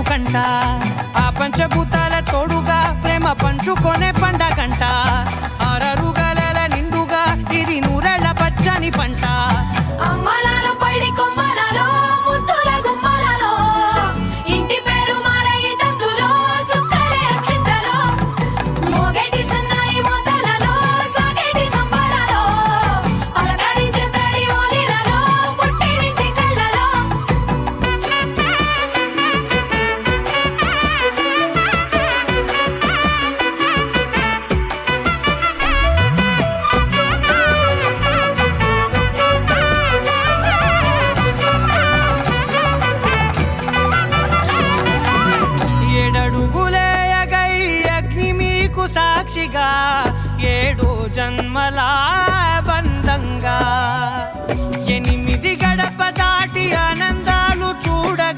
కంట ఆ పంచభూతాల తోడుగా ప్రేమ పంచుకొనే పండగంట ఆరరుగల నిండుగా ఇది నూరెళ్ళ పచ్చని పంట అమ్మలాలో పడి కొమ్మలలో ముద్దుల గుమ్మలలో ఇంటి పేరు మారయి తందులో చుక్కలే అక్షింతలో మోగేటి సన్నాయి మోతలలో సాగేటి సంబరాలో పలకరించే తడి ఓలిలలో పుట్టినింటి కళ్ళలో ఏడడుగులేయగై అగ్ని మీకు సాక్షిగా 7 జన్మల బంధంగా 8 గడప దాటి ఆనందాలు చూడగా